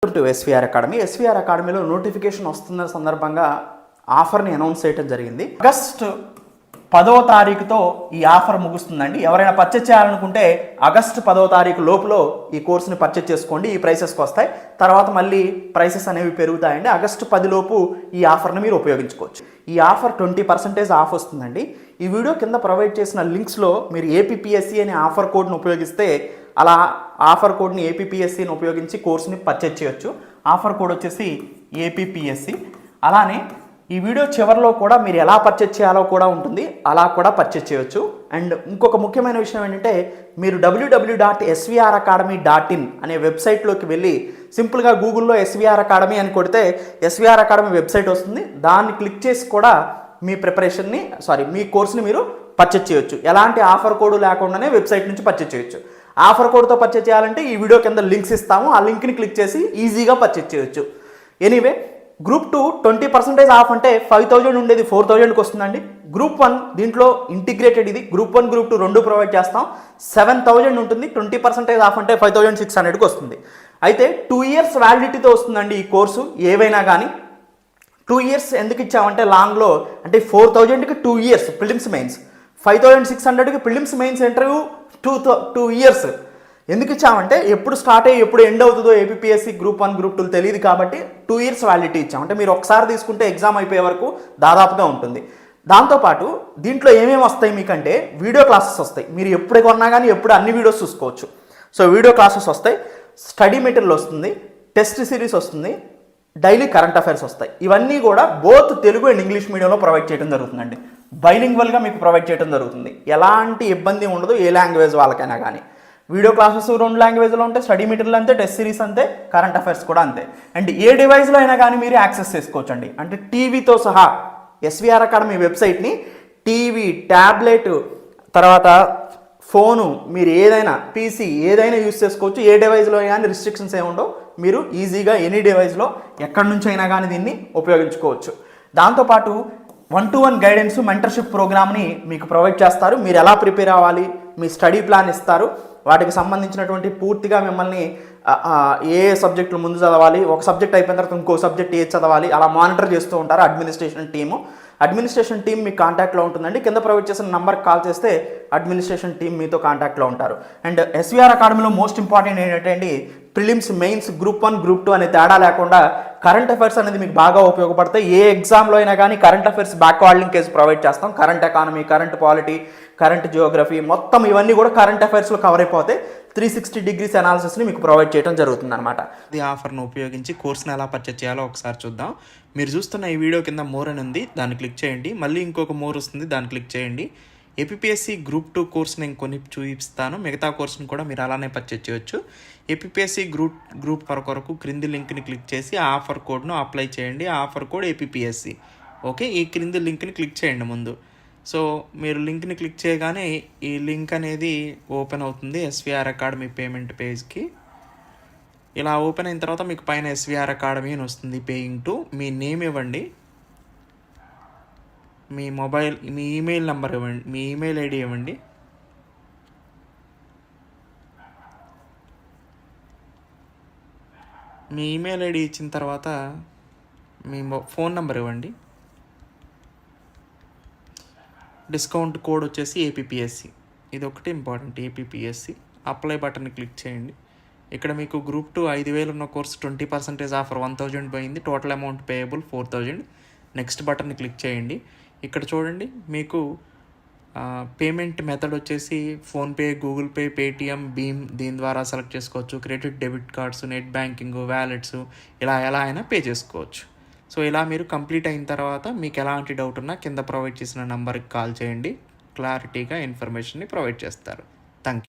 To SVR academy. SVR అకాడమీలో notification వస్తున్న సందర్భంగా ఆఫర్ని అనౌన్స్ చేయడం జరిగింది. ఆగస్టు 10వ తారీఖుతో ఈ ఆఫర్ ముగుస్తుందండి. ఎవరైనా పర్చేజ్ చేయాలనుకుంటే ఆగస్టు 10వ తారీఖు లోపులో ఈ కోర్సుని పర్చేజ్ చేసుకోండి. ఈ ప్రైసెస్కి వస్తాయి. తర్వాత మళ్ళీ ప్రైసెస్ అనేవి పెరుగుతాయండి. ఆగస్టు 10 లోపు ఈ ఆఫర్ని మీరు ఉపయోగించుకోవచ్చు. ఈ ఆఫర్ 20% ఆఫ్ వస్తుందండి. ఈ వీడియో కింద ప్రొవైడ్ చేసిన లింక్స్లో మీరు ఏపీపీఎస్సీ అనే ఆఫర్ కోడ్ను ఉపయోగిస్తే అలా ఆఫర్ కోడ్ని ఏపీపీఎస్సీని ఉపయోగించి కోర్సుని పర్చేజ్ చేయొచ్చు. ఆఫర్ కోడ్ వచ్చేసి ఏపీపీఎస్సీ. అలానే ఈ వీడియో చివరిలో కూడా మీరు ఎలా పర్చేజ్ చేయాలో కూడా ఉంటుంది, అలా కూడా పర్చేజ్ చేయొచ్చు. అండ్ ఇంకొక ముఖ్యమైన విషయం ఏంటంటే మీరు www.svracademy.in అనే వెబ్సైట్లోకి వెళ్ళి సింపుల్గా గూగుల్లో ఎస్విఆర్ అకాడమీ అని కొడితే ఎస్విఆర్ అకాడమీ వెబ్సైట్ వస్తుంది. దాన్ని క్లిక్ చేసి కూడా మీ మీ కోర్సుని మీరు పర్చేజ్ చేయొచ్చు. ఎలాంటి ఆఫర్ కోడ్ లేకుండానే వెబ్సైట్ నుంచి పర్చేజ్ చేయొచ్చు. ఆఫర్ కోడ్తో పర్చేజ్ చేయాలంటే ఈ వీడియో కింద లింక్స్ ఇస్తాము. ఆ లింక్ని క్లిక్ చేసి ఈజీగా పర్చేజ్ చేయొచ్చు. ఎనీవే, గ్రూప్ 2 20% ఆఫ్ అంటే 5000 ఉండేది 4000కి వస్తుందండి. గ్రూప్ 1 దీంట్లో ఇంటిగ్రేటెడ్, ఇది గ్రూప్ 1 గ్రూప్ 2 రెండు ప్రొవైడ్ చేస్తాం. 7000 ఉంటుంది. 20% ఆఫ్ అంటే 5600కి వస్తుంది. అయితే 2 years వ్యాలిడిటీతో వస్తుందండి ఈ కోర్సు ఏవైనా కానీ. 2 years ఎందుకు ఇచ్చామంటే లాంగ్లో అంటే 4000కి 2 years ప్రిలిమ్స్ మెయిన్స్, 5600కి ప్రిలిమ్స్ మెయిన్స్ ఇంటర్వ్యూ 2 years. ఎందుకు ఇచ్చామంటే ఎప్పుడు స్టార్ట్ అయ్యి ఎప్పుడు ఎండ్ అవుతుందో ఏపీఎస్సీ గ్రూప్ 1 గ్రూప్ 2 తెలియదు కాబట్టి 2 years వ్యాలిడిటీ ఇచ్చాం. అంటే మీరు ఒకసారి తీసుకుంటే ఎగ్జామ్ అయిపోయే వరకు దాదాపుగా ఉంటుంది. దాంతోపాటు దీంట్లో ఏమేమి వస్తాయి మీకంటే వీడియో క్లాసెస్ వస్తాయి. మీరు ఎప్పుడు కొన్నా కానీ ఎప్పుడు అన్ని వీడియోస్ చూసుకోవచ్చు. సో వీడియో క్లాసెస్ వస్తాయి, స్టడీ మెటీరియల్ వస్తుంది, టెస్ట్ సిరీస్ వస్తుంది, డైలీ కరెంట్ అఫైర్స్ వస్తాయి. ఇవన్నీ కూడా బోత్ తెలుగు అండ్ ఇంగ్లీష్ మీడియంలో ప్రొవైడ్ చేయడం జరుగుతుందండి. బైలింగ్వల్గా మీకు ప్రొవైడ్ చేయడం జరుగుతుంది. ఎలాంటి ఇబ్బంది ఉండదు ఏ లాంగ్వేజ్ వాళ్ళకైనా కానీ. వీడియో క్లాసెస్ 2 లాంగ్వేజ్లో ఉంటాయి, స్టడీ మెటీరియల్ అంతే, టెస్ట్ సిరీస్ అంతే, కరెంట్ అఫైర్స్ కూడా అంతే. అండ్ ఏ డివైస్లో అయినా కానీ మీరు యాక్సెస్ చేసుకోవచ్చు అండి. అంటే టీవీతో సహా ఎస్విఆర్ అకాడమీ వెబ్సైట్ని టీవీ, ట్యాబ్లెట్, తర్వాత ఫోను, మీరు ఏదైనా పీసీ ఏదైనా యూస్ చేసుకోవచ్చు. ఏ డివైస్లో కానీ రిస్ట్రిక్షన్స్ ఏమి ఉండవు. మీరు ఈజీగా ఎనీ డివైస్లో ఎక్కడి నుంచి అయినా కానీ దీన్ని ఉపయోగించుకోవచ్చు. దాంతోపాటు 1-to-1 గైడెన్స్, మెంటర్షిప్ ప్రోగ్రామ్ని మీకు ప్రొవైడ్ చేస్తారు. మీరు ఎలా ప్రిపేర్ అవ్వాలి, మీ స్టడీ ప్లాన్ ఇస్తారు. వాటికి సంబంధించినటువంటి పూర్తిగా మిమ్మల్ని ఏ సబ్జెక్టులు ముందు చదవాలి, ఒక సబ్జెక్ట్ అయిపోయిన తర్వాత ఇంకో సబ్జెక్ట్ ఏది చదవాలి అలా మానిటర్ చేస్తూ ఉంటారు అడ్మినిస్ట్రేషన్ టీమ్ మీకు కాంటాక్ట్లో ఉంటుందండి. కింద ప్రొవైడ్ చేసిన నెంబర్కి కాల్ చేస్తే అడ్మినిస్ట్రేషన్ టీమ్ మీతో కాంటాక్ట్లో ఉంటారు. అండ్ ఎస్విఆర్ అకాడమీలో మోస్ట్ ఇంపార్టెంట్ ఏంటంటే ప్రిలిమ్స్, మెయిన్స్, గ్రూప్ 1 గ్రూప్ 2 అనే తేడా లేకుండా కరెంట్ అఫైర్స్ అనేది మీకు బాగా ఉపయోగపడతాయి. ఏ ఎగ్జామ్లో అయినా కానీ current affairs backward linkage provide చేస్తాం. Current economy, current polity, current geography మొత్తం ఇవన్నీ కూడా కరెంట్ అఫైర్స్లో కవర్ అయిపోతాయి. 360 degrees అనాలిసిస్ని మీకు ప్రొవైడ్ చేయడం జరుగుతుంది అనమాట. ఈ ఆఫర్ను ఉపయోగించి కోర్స్ని ఎలా పర్చేజ్ చేయాలో ఒకసారి చూద్దాం. మీరు చూస్తున్న ఈ వీడియో కింద మోర్ అని ఉంది, దాన్ని క్లిక్ చేయండి. మళ్ళీ ఇంకొక మోర్ వస్తుంది, దాన్ని క్లిక్ చేయండి. ఏపీఎస్సీ గ్రూప్ 2 కోర్స్ నేను కొన్ని చూపిస్తాను. మిగతా కోర్సును కూడా మీరు అలానే పర్చేజ్ చేయొచ్చు. ఏపీఎస్సీ గ్రూప్ కొరకు క్రింది లింక్ని క్లిక్ చేసి ఆ ఆఫర్ కోడ్ను అప్లై చేయండి. ఆ ఆఫర్ కోడ్ ఏపీఎస్సీ. ఓకే, ఈ క్రింది లింక్ని క్లిక్ చేయండి ముందు. సో మీరు లింక్ని క్లిక్ చేయగానే ఈ లింక్ అనేది ఓపెన్ అవుతుంది ఎస్విఆర్ అకాడమీ పేమెంట్ పేజ్కి. ఇలా ఓపెన్ అయిన తర్వాత మీకు పైన ఎస్విఆర్ అకాడమీ అని వస్తుంది. పేయింగ్ టు, మీ నేమ్ ఇవ్వండి, మీ ఈమెయిల్ నెంబర్ ఇవ్వండి, మీ ఈమెయిల్ ఐడి ఇవ్వండి. మీ ఈమెయిల్ ఐడి ఇచ్చిన తర్వాత మీ ఫోన్ నెంబర్ ఇవ్వండి. డిస్కౌంట్ కోడ్ వచ్చేసి ఏపీఎస్సీ. ఇది ఒకటి ఇంపార్టెంట్, ఏపీఎస్సీ. అప్లై బటన్ని క్లిక్ చేయండి. ఇక్కడ మీకు గ్రూప్ 2 5000 ఉన్న కోర్సు 20% ఆఫర్ 1000 పోయింది. Total amount payable 4000. నెక్స్ట్ బటన్ని క్లిక్ చేయండి. ఇక్కడ చూడండి మీకు పేమెంట్ మెథడ్ వచ్చేసి ఫోన్పే, గూగుల్ పే, పేటిఎం, భీమ్ దీని ద్వారా సెలెక్ట్ చేసుకోవచ్చు. Credit, debit cards, net banking, wallets ఇలా ఎలా అయినా పే చేసుకోవచ్చు. సో ఇలా మీరు కంప్లీట్ అయిన తర్వాత మీకు ఎలాంటి డౌట్ ఉన్నా కింద ప్రొవైడ్ చేసిన నెంబర్కి కాల్ చేయండి. క్లారిటీగా ఇన్ఫర్మేషన్ని ప్రొవైడ్ చేస్తారు. Thank you.